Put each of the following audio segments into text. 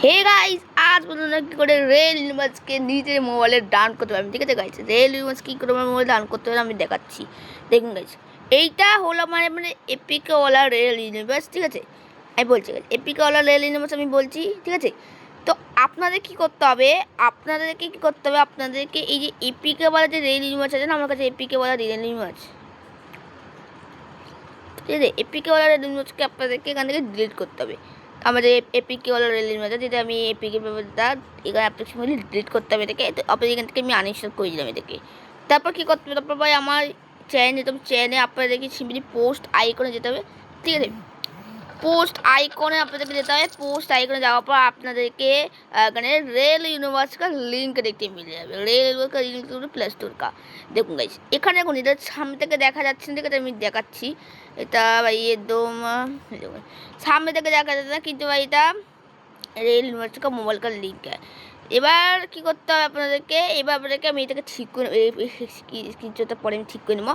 Hey guys, আজ বলুন কি করে রেল ইউনিভার্সকে নিজের মোবাইলে ডাউন করতে পারবেন। ঠিক আছে গাইস, রেল ইউনিভার্স কী করে মোবাইলে ডাউন করতে হবে আমি দেখাচ্ছি। দেখুন গাইস, এইটা হলো মানে এপিকেওয়ালা রেল ইউনিভার্স। ঠিক আছে, আমি বলছি গাইস, এপিকেওয়ালা রেল ইউনিভার্স আমি বলছি। ঠিক আছে, তো আপনাদের কী করতে হবে, আপনাদেরকে এই যে এপিকেওয়ালা যে রেল ইউনিভার্স আছে না, আমার কাছে এপিকেওয়ালা রেল ইউনিভার্স, ঠিক আছে, এপিকেওয়ালা রেল ইউনিভার্সকে আপনাদেরকে এখান থেকে ডিলিট করতে হবে। আমাদের এপিকেওয়ালা রেল ইউনিভার্স যেটা আমি এপিকে ব্যবহারটা এখানে অ্যাপ্লিকেশনগুলি ডিলিট করতে হবে এটাকে। তো আপনাদের এখান থেকে আমি আনইনস্টল করে দিলাম এটাকে। তারপর কী করতে হবে, তারপর ভাই আমার চ্যানেল যেতে হবে। চ্যানেলে আপনাদেরকে সিম্পলি পোস্ট আইকনে যেতে হবে। ঠিক আছে, পোস্ট আইকনে আপনাদেরকে যেতে হবে। পোস্ট আইকনে যাওয়ার পর আপনাদেরকে এখানে রেল ইউনিভার্স का লিঙ্ক দেখতে মিলে যাবে। রেল ইউনিভার্স का লিঙ্ক প্লে স্টোর का। দেখুন গাইস, এখানে এখন এটা সামনে থেকে দেখা যাচ্ছে না, ঠিক আছে, আমি দেখাচ্ছি। এটা ভাই একদম সামনে থেকে দেখা যাচ্ছে না, কিন্তু ভাই এটা রেল ইউনিভার্স का মোবাইল का লিঙ্ক है। এবার কী করতে হবে আপনাদেরকে, এবার আপনাদেরকে আমি এটাকে ঠিক করে স্ক্রিনশটটা পরে আমি ঠিক করে নেবো।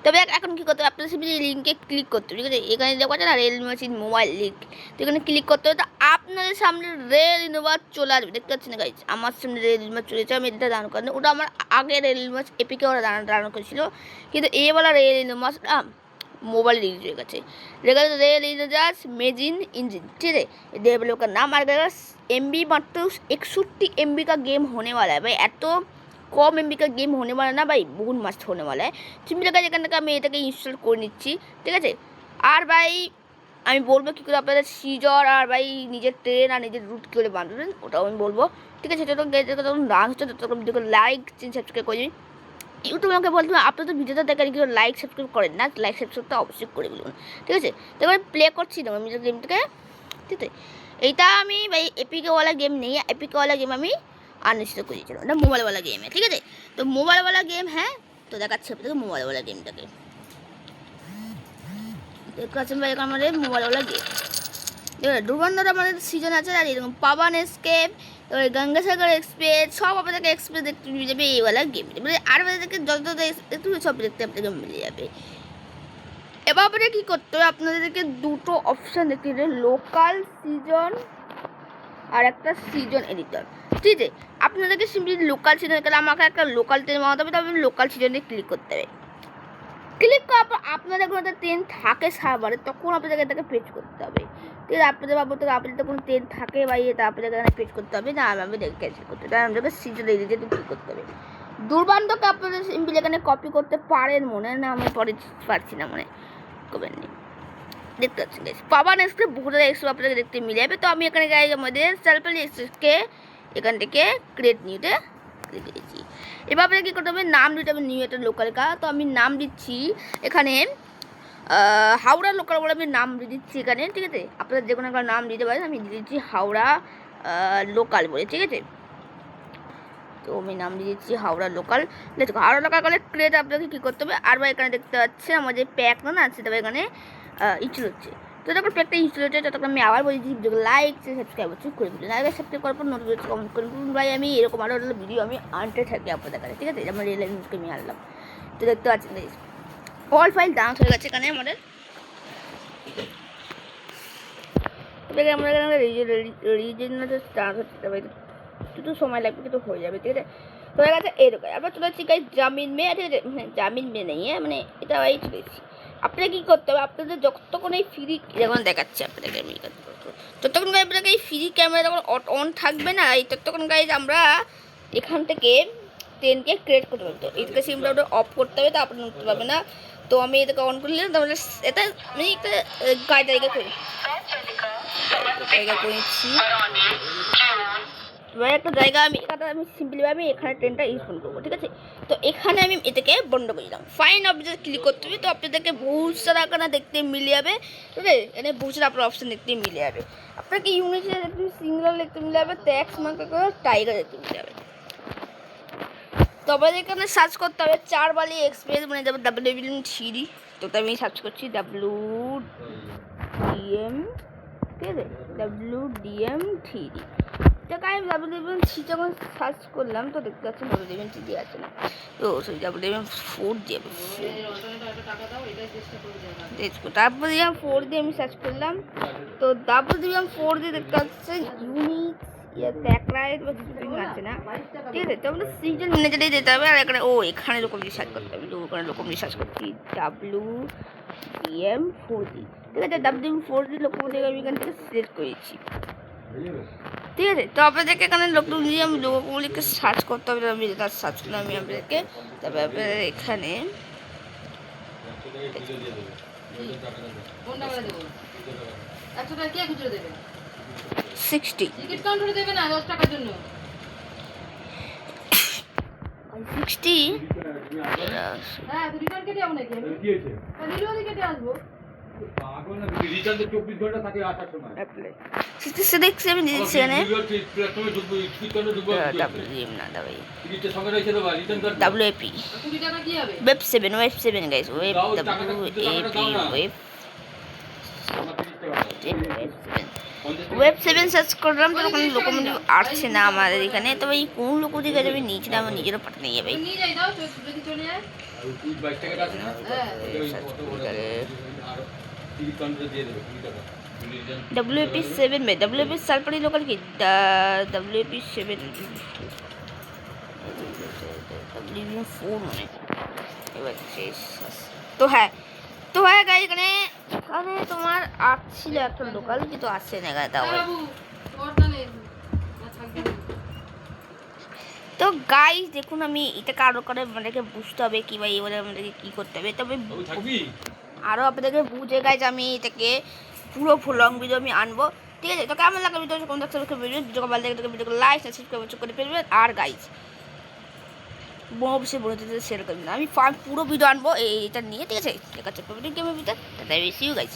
তবে এখন কী করতে হবে, আপনাদের সিম্পলি লিঙ্কে ক্লিক করতে হবে। ঠিক আছে, এখানে দেখা যাচ্ছে না রেল ইউনিভার্সিটি মোবাইল লিঙ্ক, তো এখানে ক্লিক করতে হবে। তো আপনাদের সামনে রেল ইউনিভার্স চলে আসবে, দেখতে পাচ্ছেন না গাইজ, আমার সামনে রেল ইউনিভার্স চলেছে। আমি এটা ডাউন করেন, ওটা আমার আগে রেল ইউনিভার্স এপিকে ওরা ডাউন করেছিল, কিন্তু এবেলা রেল ইউনিভার্স মোবাইল রিলিজ হয়ে গেছে। রেল ইউনিভার্স মেজিন इंजन, ठीक है, डेवलपर का नाम आ गया। MB मात्र 61 MB का गेम होने वाला है भाई। এত কম MB का गेम होने वाला না ভাই, বহুত মাস্ট होने वाला है। সিম্পলি গাইজ এখান থেকে আমি এটাকে ইনস্টল করে নিচ্ছি। ঠিক আছে, আর ভাই আমি বলবো কী করে আপনাদের সিজর আর ভাই নিজের ট্রেন আর নিজের রুট কী করে বাঁধবেন, ওটাও আমি বলবো। ঠিক আছে, সেটা যখন রান হচ্ছে ততক্ষণ ভিডিওকে লাইক সাবস্ক্রাইব করে দিন। ইউটিউব আমাকে বলতে হবে আপনাদের ভিডিওটা দেখেন কিন্তু লাইক সাবস্ক্রাইব করেন না, লাইক সাবস্ক্রাইবটা অবশ্যই করে বলুন। ঠিক আছে, তারপরে প্লে করছি না আমি গেমটাকে। ঠিক আছে, এইটা আমি ভাই এপিকেওয়ালা গেম নেই, এপিকেওয়ালা গেম আমি আনইনস্টল করে দিয়েছিলাম, এটা মোবাইলওয়ালা গেম। ঠিক আছে, তো মোবাইলওয়ালা গেম, হ্যাঁ, তো দেখাচ্ছি আপনাদেরকে মোবাইলওয়ালা গেমটাকে। দেখতে পাচ্ছেন ভাই এখন আমাদের মোবাইলওয়ালা গেম। ডুবান্ডার আমাদের সিজন আছে, আর এরকম পাবান এসকেপ, এবারে গঙ্গাসাগর এক্সপ্রেস, সব আপনাদেরকে এক্সপ্রেস দেখতে মিলে যাবে এইওয়ালা গেম। এবারে আর আপনাদেরকে যত একটু সব দেখতে আপনাদেরকে মিলে যাবে। এবার আপনাদের কী করতে হবে, আপনাদেরকে দুটো অপশান দেখতে হবে, লোকাল সিজন আর একটা সিজন এডিটর। ঠিক আছে, আপনাদেরকে সিম্পলি লোকাল সিজন, আমাকে একটা লোকাল ট্রেন বানাতে হবে, তবে লোকাল সিজনে ক্লিক করতে হবে। ক্লিক করার পর আপনাদের কোনো একটা ট্রেন থাকে সার্ভারে, তখন আপনাদেরকে এটাকে পেজ করতে হবে। ঠিক আছে, আপনাদের আপনাদের কোনো ট্রেন থাকে বা এটা আপনাদেরকে এখানে পেজ করতে হবে না, আমি ক্যান্সেল করতে হবে, আমাদেরকে সিজন এডিটে ক্লিক করতে হবে। দুর্বান্তকে আপনাদের সিম্পলি এখানে কপি করতে পারেন, মনে না আমি পরে পারছি না, মনে করবেন নি। দেখতে পাচ্ছেন গাইস, পাওয়ার এক্সপ্রেস বহুত এক্সপ্রেস আপনাকে দেখতে মিলে যাবে। তো আমি এখানে গাইজ আমাদের সার্পেল এক্সপ্রেসকে এখান থেকে ক্রিয়েট নিউতে রেখে দিচ্ছি। এবার আপনাকে কী করতে হবে, নাম দিতে হবে নিউ একটা লোকাল কা। তো আমি নাম দিচ্ছি এখানে হাওড়া লোকাল বলে আমি নাম দিয়ে দিচ্ছি এখানে। ঠিক আছে, আপনারা যে কোনো একটা নাম দিতে পারেন, আমি দিয়ে দিচ্ছি হাওড়া লোকাল বলে। ঠিক আছে, তো আমি নাম দিয়ে দিচ্ছি হাওড়া লোকাল। দেখো হাওড়া লোকাল করে ক্রিয়েট আপনাকে কী করতে হবে, আর বা এখানে দেখতে পাচ্ছে আমাদের প্যাক না আছে, তবে এখানে ইনস্টল হচ্ছে। তো যখন প্যাকটা ইনস্টল হচ্ছে তখন আমি আবার বলছি লাইক সাবস্ক্রাইব হচ্ছে করে দিন, লাইক সাবস্ক্রাইব করার পর নোটিফিকেশন কমেন্ট করে দিন ভাই। আমি এরকম আরও ভিডিও আমি আনতে থাকি আপনাদের কাছে। ঠিক আছে, আমার রিয়েল নিউজকে আমি আনলাম। তো দেখতে পাচ্ছেন অল ফাইল ডাউন হয়ে গেছে এখানে আমাদের। তবে আমরা এখানে রিজেনাতে স্টার্ট হচ্ছে, তবে একটু সময় লাগবে, কিন্তু হয়ে যাবে। ঠিক আছে, তো হয়ে গেছে এরকম। আবার চলে যাচ্ছি গাইজ জামিন মে। ঠিক আছে, জামিন মে নেই, হ্যাঁ, মানে এটা এই চলেছি। আপনাকে কী করতে হবে, আপনাদের যতক্ষণ এই ফ্রি যেমন দেখাচ্ছে আপনাদেরকে আমি যতক্ষণ আপনাকে এই ফ্রি ক্যামেরা যখন অন থাকবে না, এই ততক্ষণ গাইজ আমরা এখান থেকে ট্রেনকে ক্রিয়েট করতে পারবো। তো এটাকে সিমটা ওটা অফ করতে হবে, তো আপনার উঠতে পারবে না। তো আমি এটাকে অন করলে তাহলে এটা আমি একটা জায়গা করে নিচ্ছি। এবার একটা জায়গা আমি সিম্পলিভাবে এখানে ট্রেনটা ইউজ করবো। ঠিক আছে, তো এখানে আমি এটাকে বন্ধ করে দিলাম। ফাইন অপশন ক্লিক করতে হবে, তো আপনাদেরকে বহুত সারা এখানে দেখতে মিলে যাবে। ঠিক আছে, এখানে বহুত সারা আপনার অপশান দেখতে মিলে যাবে। আপনাকে ইউনিট দেখতে সিঙ্গেল দেখতে মিলে যাবে, ট্যাক্স মার্কা করে টাইগার দেখতে মিলে যাবে। তবে এখানে সার্চ করতে হবে চারবালি এক্সপ্রেস, মানে যাবে WDM3। তো আমি সার্চ করছি WDM, ঠিক আছে, WDM3। তো আমি WM3 যখন সার্চ করলাম তো দেখতে পাচ্ছি WM3 দিয়ে আছে না, তো সেই WM4 দিয়ে তারপরে WM4 দিয়ে আমি সার্চ করলাম, তো WM4 দিয়ে দেখতে পাচ্ছি ইউনিক ব্যাকলাইট বা স্প্রিং আছে না, ঠিক আছে। তো আমাদের সিজন ম্যানেজারেই যেতে হবে, আর এখানে এখানে এরকম রিসার্চ করতে হবে, ওখানে এরকম রিসার্চ করছি WM4D, ঠিক আছে। WM4D লোকোমোটিভ আমি এখান থেকে সিলেক্ট করেছি, ঠিক আছে। তো আপনাদেরকে এখানে লোকোমোটিভকে সার্চ করতে হবে, আমি তার সার্চ করলাম আমি আপনাদেরকে, তারপরে আপনাদের এখানে 60 টিকিট কাউন্টারে দেবে না 10 টাকার জন্য 60 হ্যাঁ তো রিটার্ন কেটে যাবো নাকি আমি কি হয়েছে ডেলিভারি কেটে আসবো পাগল না রিটার্ন তো 24 ঘন্টা থাকে আসার সময় অ্যাপ্লাই 66 আমি দিয়েছি এখানে প্ল্যাটফর্মে ঢুকবো টিকিট কাউন্টারে ঢুকবো WM না দাবাই টিকিটের সঙ্গে রেখে দেবো রিটার্ন করব WAP 20 টাকা কি হবে web 7 guys web web 7 search করলাম, তো ওখানে লোকোমোটিভ আসছে না আমাদের এখানে। তবে এই কোন লোকোমোটিভ আছে আমি নিচে আমার নিজেরও পাঠাতে নিয়ে যাবে, নিয়ে যাই দাও যদি চলে যায় আর 22 টাকা আছে না টিকিট কাউন্টারে দিয়ে দেবে 20 টাকা WAP7 में WAP सालपड़ी लोकल की WAP7 WAP4 में তো হ্যাঁ গাইস এখানে তোমার আসছিল একটা লোকাল, কিন্তু আসছে না গায়ে দাও। তো গাইস দেখুন আমি এটাকে আরো করে আমাদেরকে বুঝতে হবে কি ভাই এবারে আমাদেরকে কি করতে হবে, তবে আরও আপনাদেরকে বুঝে গাইস আমি এটাকে পুরো ফুল লং ভিডিও আমি আনবো, ঠিক আছে। তো কেমন লাগে ভিডিও কোন দেখতে ভিডিও ভালো লাগে ভিডিওকে লাইক সাবস্ক্রাইব করে ফেলবেন, আর গাইস অবশ্যই বন্ধুদের শেয়ার করবেন। আমি পুরো ভিডিও আনবো এইটা নিয়ে, ঠিক আছে। ঠিক আছে ভিডিও গেমের ভিতরে, তাই গাইস।